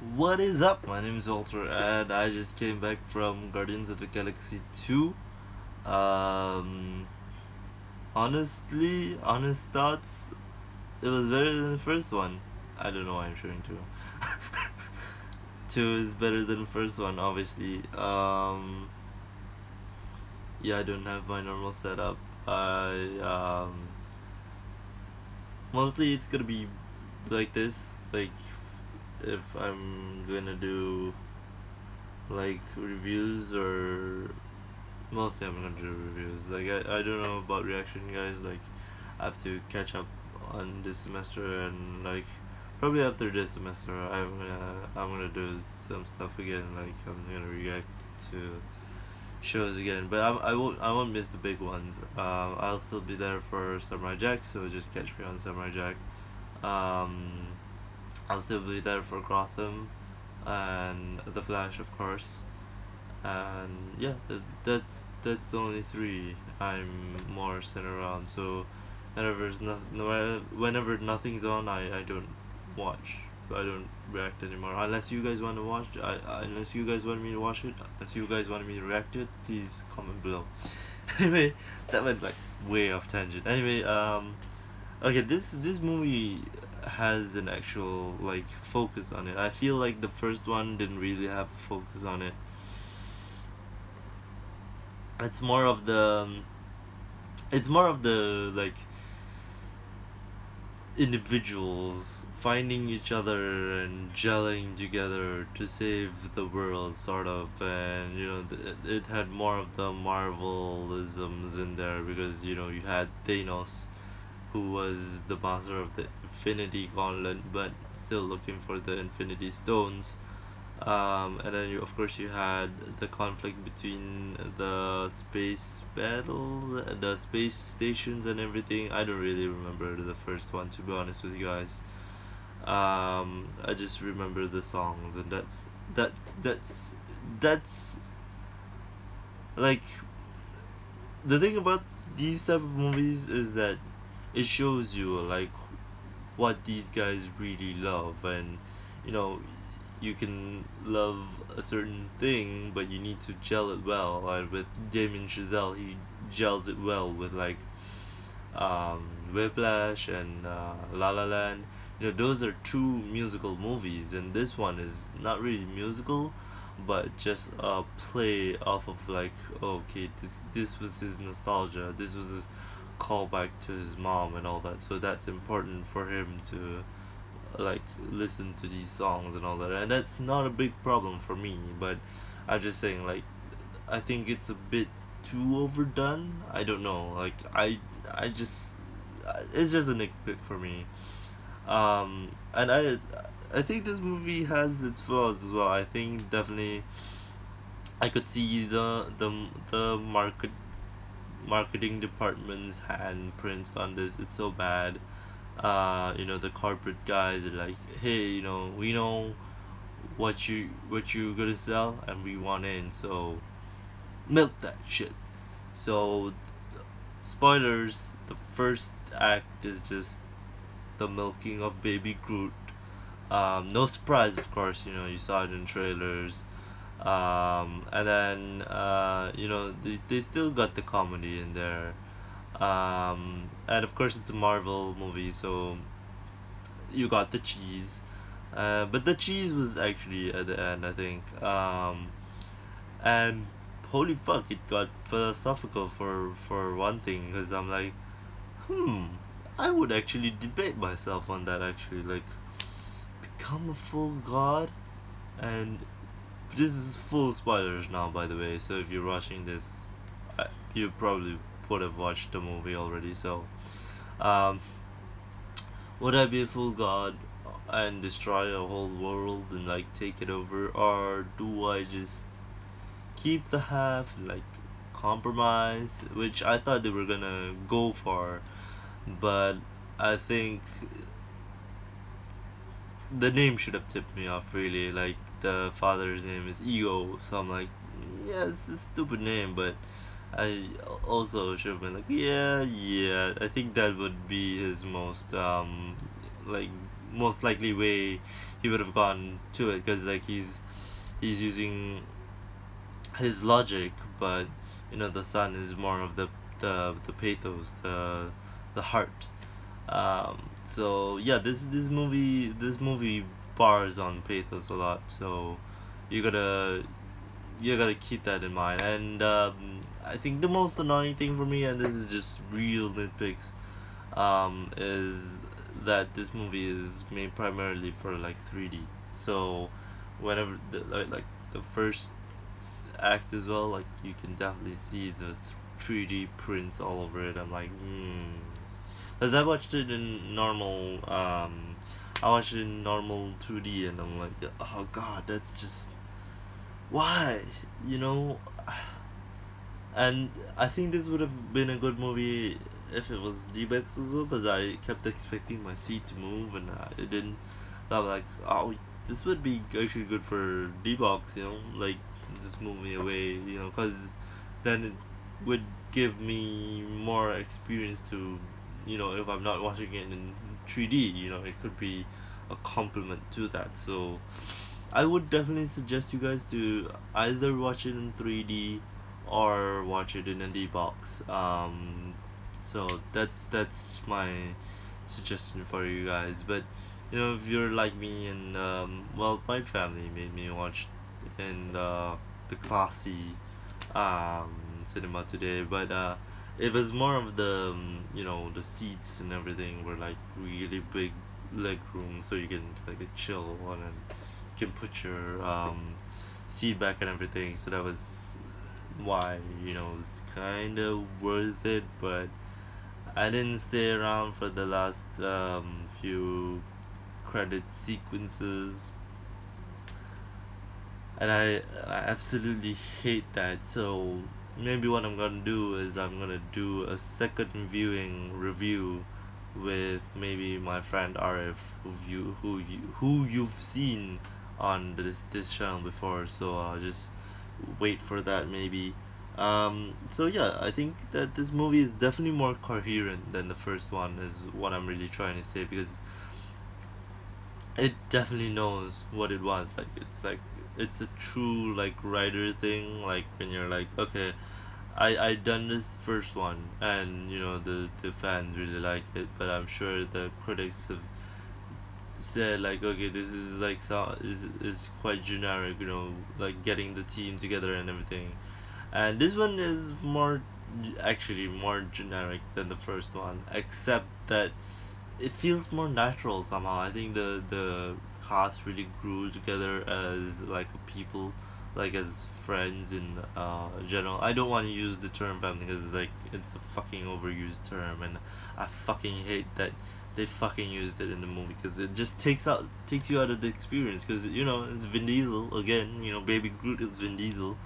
What is up? My name is WALTR, and I just came back from Guardians of the Galaxy 2. Um, honest thoughts, it was better than the first one. I don't know why I'm showing 2. 2 is better than the first one, obviously. Yeah, I don't have my normal setup. Mostly it's gonna be like this. Like, if I'm gonna do like reviews or mostly I'm gonna do reviews. Like I don't know about reaction guys. Like I have to catch up on this semester and like probably after this semester I'm gonna do some stuff again. Like I'm gonna react to shows again. But I won't miss the big ones. I'll still be there for Samurai Jack. So just catch me on Samurai Jack. Um, I'll still be there for Gotham and The Flash, of course. And yeah, that's the only three I'm more centered around. So whenever nothing's on, I don't watch. I don't react anymore. Unless you guys want to watch, unless you guys want me to watch it, unless you guys want me to react to it, please comment below. Anyway, that went like way off tangent. Anyway, okay, this movie has an actual like focus on it. I feel like the first one didn't really have a focus on it. It's more of the like individuals finding each other and gelling together to save the world, sort of. And it had more of the Marvelisms in there because you had Thanos, who was the master of the Infinity Gauntlet, but still looking for the Infinity Stones. And then of course you had the conflict between the space battle, the space stations and everything. I don't really remember the first one, to be honest with you guys. I just remember the songs, and that that's that's like the thing about these type of movies is that it shows you like what these guys really love. And you know you can love a certain thing, but you need to gel it well. And with Damien Chazelle, he gels it well with like Whiplash and La La Land. Those are two musical movies, and this one is not really musical, but just a play off of like, okay, this was his nostalgia, this was his callback to his mom and all that. So that's important for him to like listen to these songs and all that, and that's not a big problem for me. But I'm just saying, like, I think it's a bit too overdone. I don't know, like I just it's just a nitpick for me. And I think this movie has its flaws as well. I think definitely I could see the marketing department's handprints on this. It's so bad. The corporate guys are like, hey, we know what you're gonna sell, and we want in, so milk that shit. So, spoilers: the first act is just the milking of Baby Groot. No surprise, of course. You saw it in trailers. And then they still got the comedy in there. And of course, it's a Marvel movie, so you got the cheese. But the cheese was actually at the end, I think. And holy fuck, it got philosophical for one thing, because I'm like, hmm, I would actually debate myself on that, actually. Like, become a full god? And this is full spoilers now, by the way, so if you're watching this, you probably would have watched the movie already. So, um, would I be a full god and destroy a whole world and like take it over, or do I just keep the half, like compromise, which I thought they were gonna go for, but I think the name should have tipped me off, really. Like, the father's name is Ego, so I'm like, yeah, it's a stupid name, but I also should have been like, yeah, I think that would be his most like most likely way he would have gone to it, because like he's using his logic, but the son is more of the pathos, the heart. So yeah, this movie bars on pathos a lot. So you gotta you gotta keep that in mind. And I think the most annoying thing for me, and this is just real nitpicks, is that this movie is made primarily for like 3D. So whenever like the first act as well, like you can definitely see the 3D prints all over it. I'm like, because I watched it in normal. I watched it in normal 2D, and I'm like, oh god, that's just why, you know. And I think this would have been a good movie if it was D-Bex as well, because I kept expecting my seat to move, and it didn't. So I'm like, oh, this would be actually good for D-Box, like just move me away, because then it would give me more experience to, if I'm not watching it in 3D, it could be a compliment to that. So I would definitely suggest you guys to either watch it in 3D or watch it in a D box. So that's my suggestion for you guys. But if you're like me, and well, my family made me watch in the classy um, cinema today, but it was more of the the seats and everything were like really big leg room, so you can like chill on, and you can put your seat back and everything. So that was why it was kind of worth it. But I didn't stay around for the last few credit sequences, and I absolutely hate that. So maybe what I'm gonna do is I'm gonna do a second viewing review with maybe my friend Arif, who you've seen on this channel before. So I'll just wait for that maybe. So yeah, I think that this movie is definitely more coherent than the first one, is what I'm really trying to say, because it definitely knows what it was. Like it's a true like writer thing. Like when you're like, okay, I done this first one, and the fans really like it, but I'm sure the critics have said like, okay, this is like is quite generic, like getting the team together and everything. And this one is actually more generic than the first one, except that it feels more natural somehow. I think the cast really grew together as like a people, like as friends in general. I don't want to use the term family because like it's a fucking overused term, and I fucking hate that they fucking used it in the movie, because it just takes you out of the experience, because it's Vin Diesel again. Baby Groot is Vin Diesel,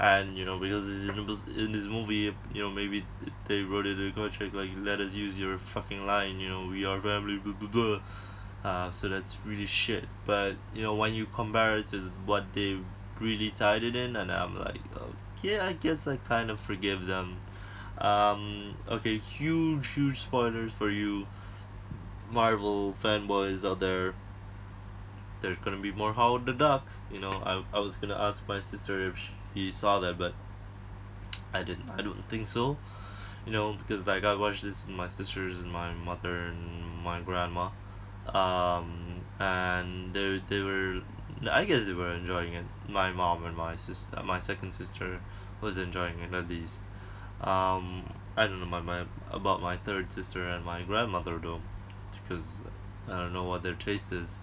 and because it's in this movie, maybe they wrote it in a contract like, let us use your fucking line, we are family, blah blah blah. So that's really shit. But when you compare it to what they really tied it in, and I'm like, okay, I guess I kind of forgive them. Okay, huge spoilers for you Marvel fanboys out there. There's gonna be more Howard the Duck. I was gonna ask my sister if she saw that, but I didn't. I don't think so. Because like I watched this with my sisters and my mother and my grandma, and they were, I guess they were enjoying it. My mom and my second sister, was enjoying it at least. I don't know my about my third sister and my grandmother though, because I don't know what their taste is.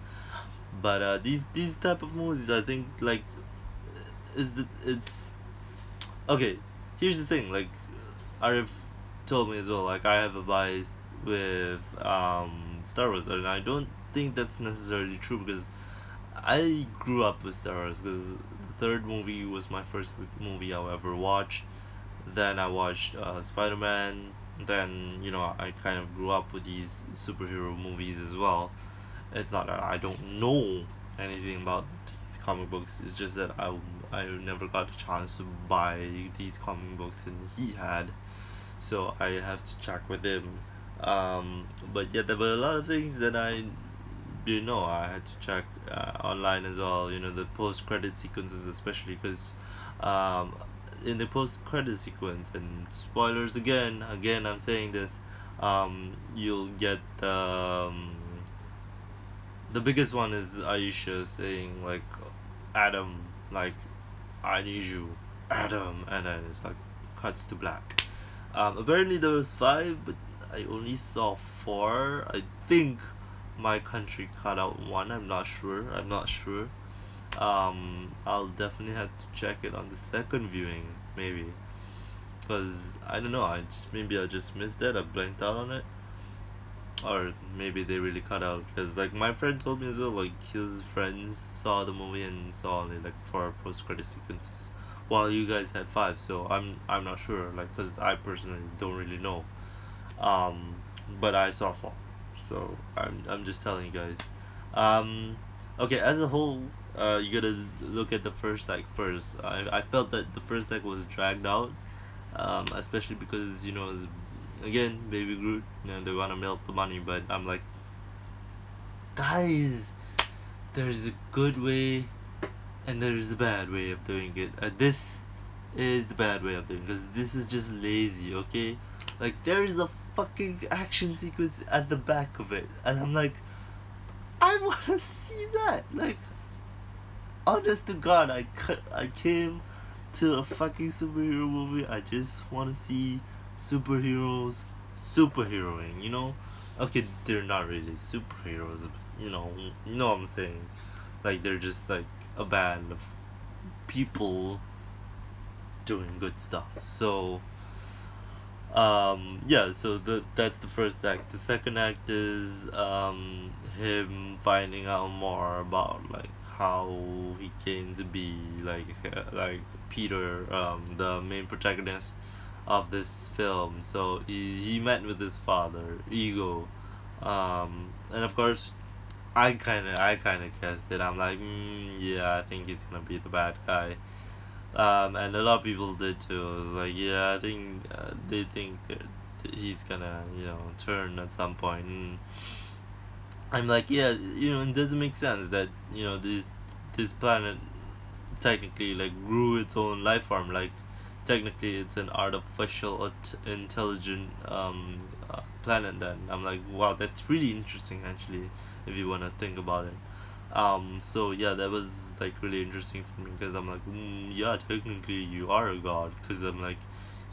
But these type of movies, I think, like, it's okay. Here's the thing, like Arif told me as well. Like I have a bias with Star Wars, and I don't think that's necessarily true, because I grew up with Star Wars. Because the third movie was my first movie I ever watched. Then I watched Spider Man. Then I kind of grew up with these superhero movies as well. It's not that I don't know anything about these comic books. It's just that I never got a chance to buy these comic books, and he had, so I have to check with him. But yeah, there were a lot of things that I didn't know, I had to check online as well. The post-credit sequences, especially because um, in the post-credit sequence, and spoilers again, I'm saying this, you'll get the biggest one is Aisha saying like, Adam, like, I need you, Adam, and then it's like cuts to black. Apparently there was five, but I only saw four. I think my country cut out one. I'm not sure. I'll definitely have to check it on the second viewing, maybe, because I don't know. I just missed it. I blanked out on it, or maybe they really cut out. Because like my friend told me as well, like his friends saw the movie and saw only like four post credit sequences, while you guys had five. So I'm not sure, like, because I personally don't really know. Um, but I saw four, so I'm just telling you guys. Um, okay, as a whole, you gotta look at the first act first. I felt that the first act was dragged out, especially because it's, again, Baby Groot. They wanna milk the money, but I'm like, guys, there's a good way and there's a bad way of doing it. This is the bad way of doing it, because this is just lazy, okay? Like, there is a fucking action sequence at the back of it, and I'm like, I wanna see that. Like, honest to God, I came to a fucking superhero movie. I just wanna see superheroes superheroing, Okay, they're not really superheroes, but you know what I'm saying. Like, they're just like a band of people doing good stuff. So yeah, so that's the first act. The second act is him finding out more about like how he came to be like Peter, the main protagonist of this film. So he met with his father, Ego, and of course I kind of guessed it. I'm like, yeah, I think he's gonna be the bad guy. And a lot of people did too. It was like, yeah, I think they think that he's gonna, turn at some point. And I'm like, yeah, it doesn't make sense that this planet technically like grew its own life form. Like, technically, it's an artificial intelligent planet. Then I'm like, wow, that's really interesting actually, if you wanna think about it. So yeah, that was like really interesting for me, because I'm like, yeah, technically you are a god, because I'm like,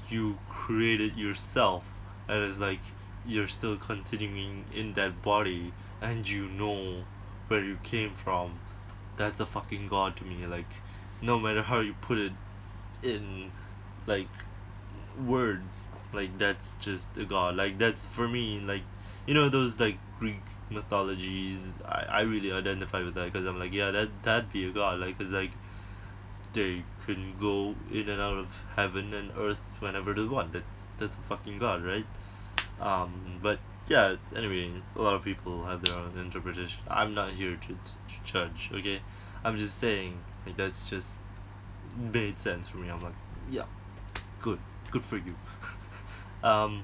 you created yourself, and it's like you're still continuing in that body, and you know where you came from. That's a fucking god to me. Like, no matter how you put it in like words, like, that's just a god. Like, that's for me, like, those like Greek mythologies, I really identify with that, because I'm like, yeah, that'd be a god. Like, cause like they can go in and out of heaven and earth whenever they want. That's a fucking god, right? But yeah, anyway, a lot of people have their own interpretation. I'm not here to judge, okay? I'm just saying, like, that's just made sense for me. I'm like, yeah, good, good for you. um,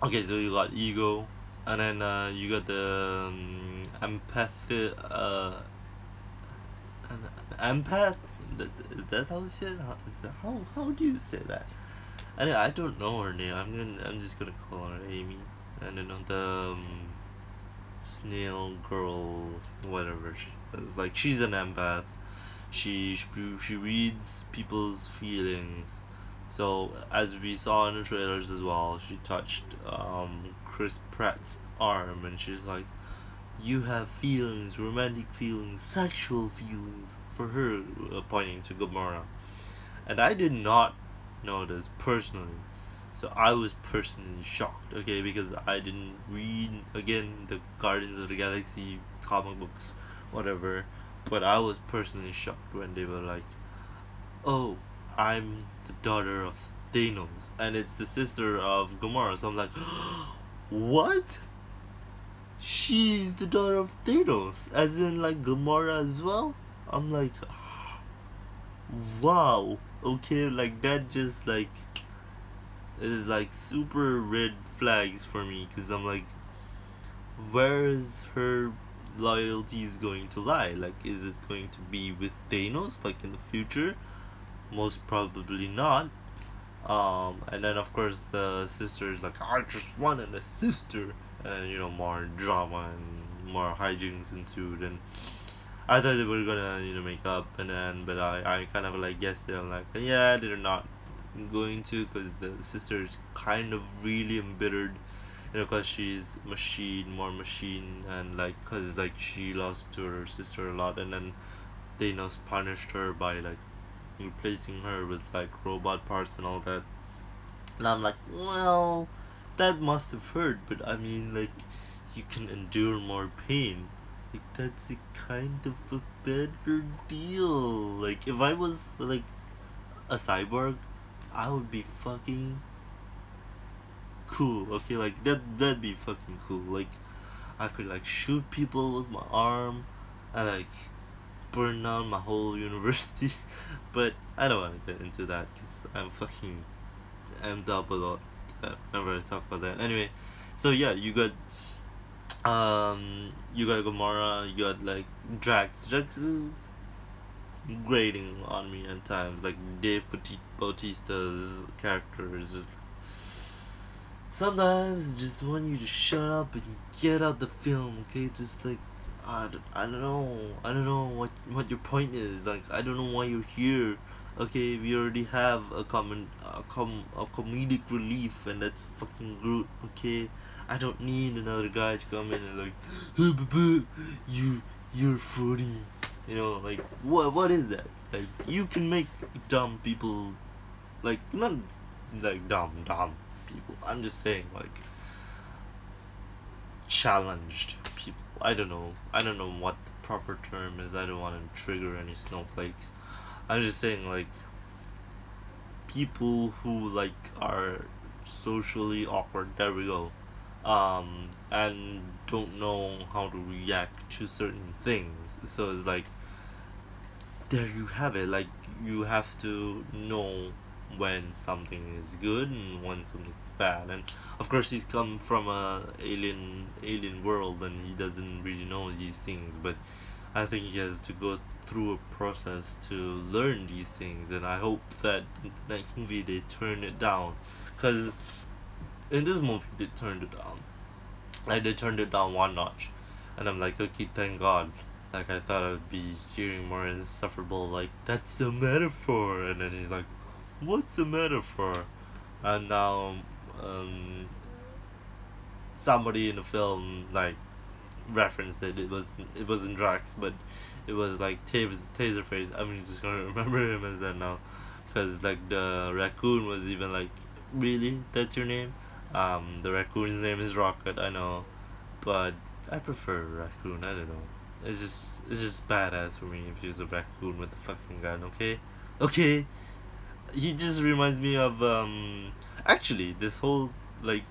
okay, so you got ego, and then you got the empathy, an empath. Is that how you say it? How do you say that? Anyway, I don't know her name. I'm just gonna call her Amy. And then on the snail girl, whatever. Like, she's an empath. She reads people's feelings. So, as we saw in the trailers as well, she touched Chris Pratt's arm, and she's like, "You have feelings, romantic feelings, sexual feelings," for her, pointing to Gamora. And I did not know this personally. So I was personally shocked, okay, because I didn't read, again, the Guardians of the Galaxy comic books, whatever, but I was personally shocked when they were like, "Oh, I'm the daughter of Thanos, and it's the sister of Gamora." So I'm like, what? She's the daughter of Thanos, as in like Gamora as well? I'm like, wow, okay, like, that just like is like super red flags for me, because I'm like, where is her loyalty is going to lie. Like, is it going to be with Thanos, like in the future? Most probably not. And then of course the sister is like, I just wanted a sister, and more drama and more hijinks ensued, and I thought they were gonna make up, and then but I kind of like guessed it. I'm like, yeah, they're not going to, because the sister is kind of really embittered, because she's machine, more machine, and like because like she lost to her sister a lot, and then Thanos punished her by like replacing her with like robot parts and all that. And I'm like, well, that must have hurt, but I mean, like, you can endure more pain. Like, that's a kind of a better deal. Like, if I was like a cyborg, I would be fucking cool. Okay, like that'd be fucking cool. Like, I could like shoot people with my arm, and like burn down my whole university. But I don't want to get into that because I'm fucking amped up a lot. Whenever I talk about that. Anyway, so yeah, you got Gamora, you got like Drax. Drax is grating on me at times. Like Dave Bautista's character is just sometimes just want you to shut up and get out the film. Okay, just like I don't know. I don't know what your point is. Like, I don't know why you're here. Okay, we already have a comedic relief, and that's fucking Groot. Okay, I don't need another guy to come in and like, "Hey, you're funny." Like, what is that? Like, you can make dumb people, like, not like dumb people. I'm just saying, like, challenged people. I don't know. I don't know what the proper term is. I don't want to trigger any snowflakes. I'm just saying, like, people who like are socially awkward. There we go. And don't know how to react to certain things. So it's like, there you have it. Like, you have to know when something is good and when something's bad. And of course, he's come from a alien world, and he doesn't really know these things. But I think he has to go through a process to learn these things, and I hope that in the next movie they turn it down, because in this movie they turned it down. Like, they turned it down one notch, and I'm like, okay, thank God. Like, I thought I'd be hearing more insufferable, like, that's a metaphor, and then he's like, what's a metaphor? And now, somebody in the film like referenced it. It wasn't Drax, but it was like Taserface. I'm just gonna remember him as that now, because like the raccoon was even like, really, that's your name? The raccoon's name is Rocket. I know, but I prefer raccoon. I don't know. It's just badass for me if he's a raccoon with a fucking gun. Okay, okay. He just reminds me of actually this whole like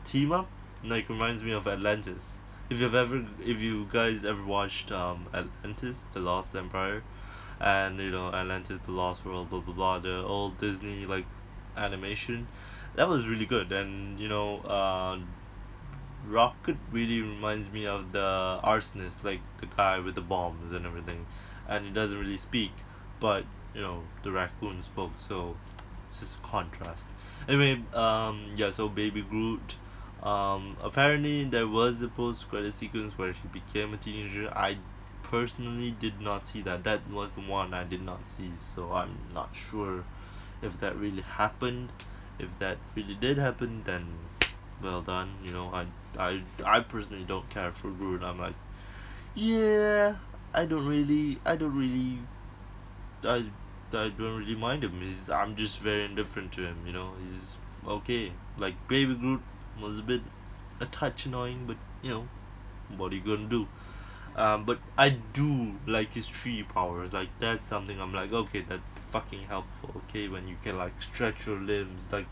team up like reminds me of Atlantis. If you guys ever watched Atlantis, the Lost Empire, and Atlantis, the Lost World, blah blah blah, the old Disney like animation, that was really good. And Rocket really reminds me of the arsonist, like the guy with the bombs and everything, and he doesn't really speak, but the raccoon spoke, so it's just a contrast. Anyway, yeah, so Baby Groot. Apparently there was a post-credit sequence where she became a teenager. I personally did not see that. That was the one I did not see, so I'm not sure if that really happened. If that really did happen, then well done. I personally don't care for Groot. I'm like, yeah, I I don't really mind him. I'm just very indifferent to him. He's okay. Like, Baby Groot was a bit a touch annoying, but what are you gonna do? But I do like his tree powers. Like, that's something I'm like, okay, that's fucking helpful. Okay, when you can like stretch your limbs like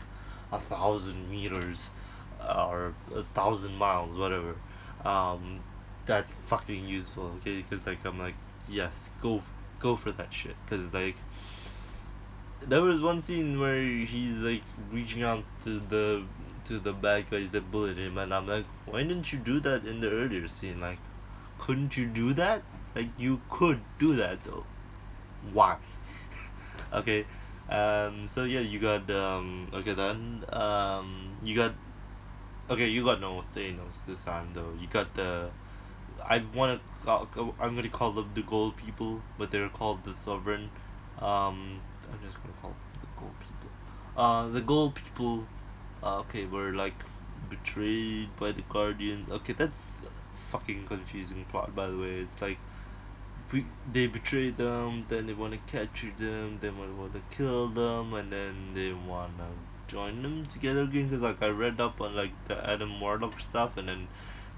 1,000 meters, or 1,000 miles, whatever. Um, that's fucking useful. Okay, because like I'm like, yes, go for that shit. Because like there was one scene where he's like reaching out to the bad guys that bullied him, and I'm like, why didn't you do that in the earlier scene? Like, couldn't you do that? Like you could do that though. Why? Okay. So yeah, you got okay then you got okay, you got no Thanos this time though. You got the I'm gonna call them the gold people, but they're called the sovereign. I'm just gonna call them the gold people. The gold people. Okay, were like betrayed by the Guardians. Okay, that's a fucking confusing plot, by the way. It's like they betray them, then they want to capture them, then they want to kill them, and then they want to join them together again. Because like I read up on like the Adam Warlock stuff, and then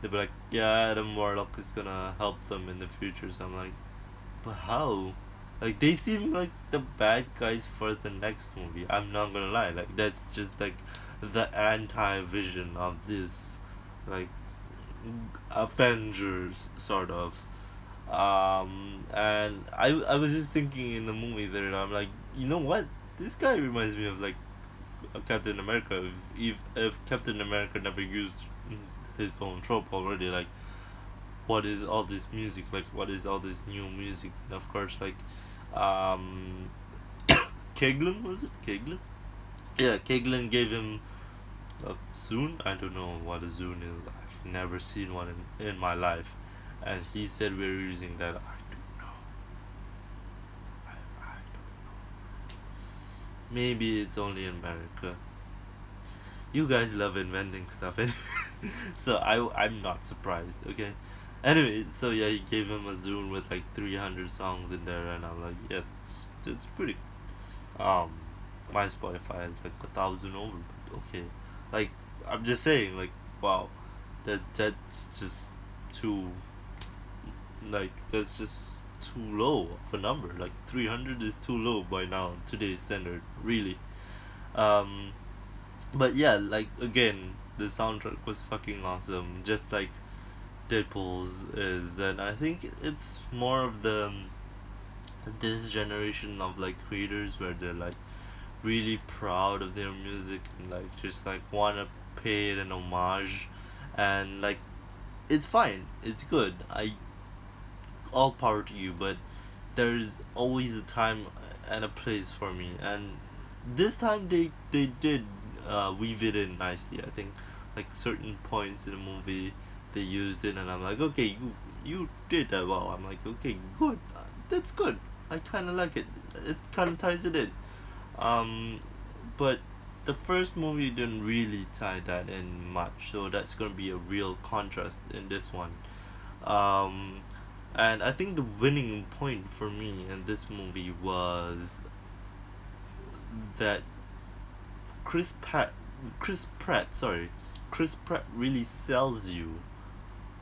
they be like, yeah, Adam Warlock is gonna help them in the future. So I'm like, but how? Like they seem like the bad guys for the next movie. I'm not gonna lie, like that's just like the anti-vision of this, like Avengers sort of. And I was just thinking in the movie that I'm like, you know what? This guy reminds me of like Captain America. If Captain America never used his own trope already, like what is all this music? Like what is all this new music? And of course, like um, Keglin, was it Keglin? Yeah, Keglin gave him a Zune. I don't know what a Zune is. I've never seen one in my life, and he said we're using that. I don't know. I don't know. Maybe it's only in America. You guys love inventing stuff, anyway. So I'm not surprised. Okay. Anyway, so yeah, he gave him a Zune with like 300 songs in there, and I'm like, yeah, it's pretty. Um, my Spotify has like 1,000 over, but okay. Like I'm just saying, like wow, that's just too that's just too low of a number. Like 300 is too low by now today's standard, really. Um, but yeah, like again, the soundtrack was fucking awesome, just like Deadpool's is, and I think it's more of the this generation of like creators where they're like really proud of their music and like just like wanna pay it an homage, and like it's fine, it's good. I all power to you, but there's always a time and a place for me, and this time they did weave it in nicely. I think like certain points in the movie they used it, and I'm like, okay, you did that well. I'm like, okay, good, that's good. I kind of like it. It kind of ties it in. Um, but the first movie didn't really tie that in much, so that's gonna be a real contrast in this one. Um, and I think the winning point for me in this movie was that Chris Pratt, Chris Pratt, sorry, Chris Pratt really sells you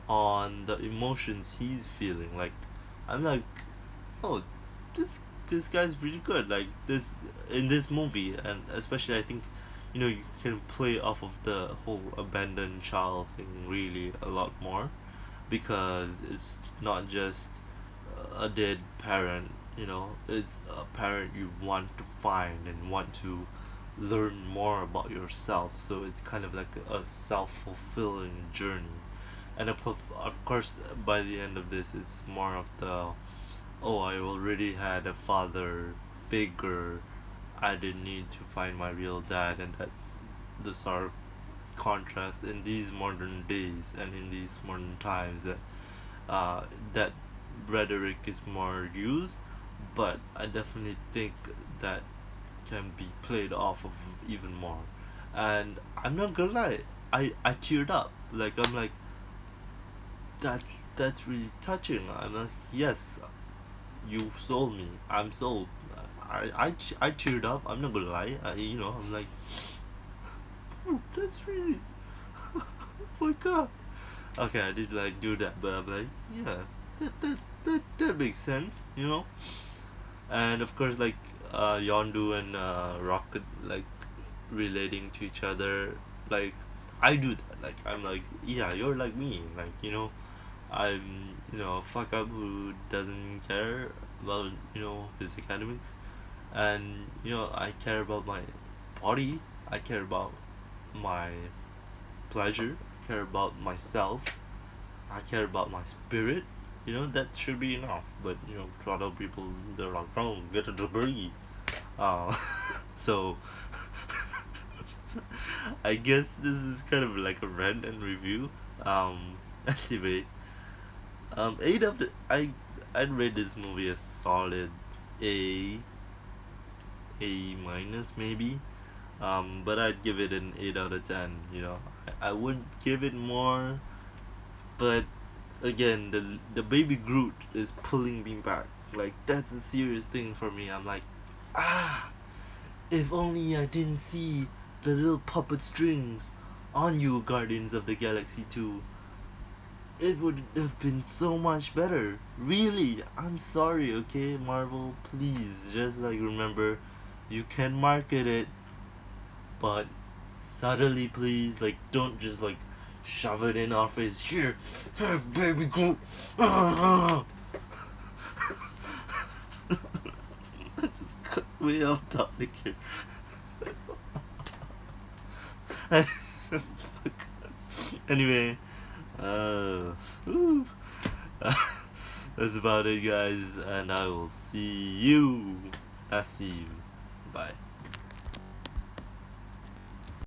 on the emotions he's feeling. Like, I'm like, oh, this guy's really good. Like this in this movie, and especially I think, you can play off of the whole abandoned child thing really a lot more, because it's not just a dead parent. It's a parent you want to find and want to learn more about yourself. So it's kind of like a self-fulfilling journey. And of course, by the end of this, it's more of the, oh, I already had a father figure. I didn't need to find my real dad, and that's the sort of contrast in these modern days and in these modern times that rhetoric is more used, but I definitely think that can be played off of even more. And I'm not gonna lie, I teared up. Like I'm like that that's really touching. I'm like, yes, you sold me. I'm sold. I teared up. I'm not gonna lie. I'm like, that's really, oh my god. Okay, I did like do that, but I'm like, yeah, that makes sense. And of course, like Yondu and Rocket like relating to each other, like I do that. Like I'm like, yeah, you're like me. Like I'm a fuck up who doesn't care about his academics, and I care about my body. I care about my pleasure. I care about myself. I care about my spirit. That should be enough. But to other people, they're like, "Oh, get a degree." Uh, so I guess this is kind of like a rant and review. Anyway, eight of the I'd rate this movie a solid A, A minus maybe. But I'd give it an 8 out of 10. I would give it more, but again, the baby Groot is pulling me back. Like that's a serious thing for me. I'm like, ah, if only I didn't see the little puppet strings on you, Guardians of the Galaxy 2. It would have been so much better. Really, I'm sorry, okay, Marvel, please just like remember, you can market it, but subtly, please. Like, don't just like shove it in our face. Here, have baby Groot. I just cut way off topic here. Anyway, uh, whew. That's about it, guys, and I will see you. I see you. Bye.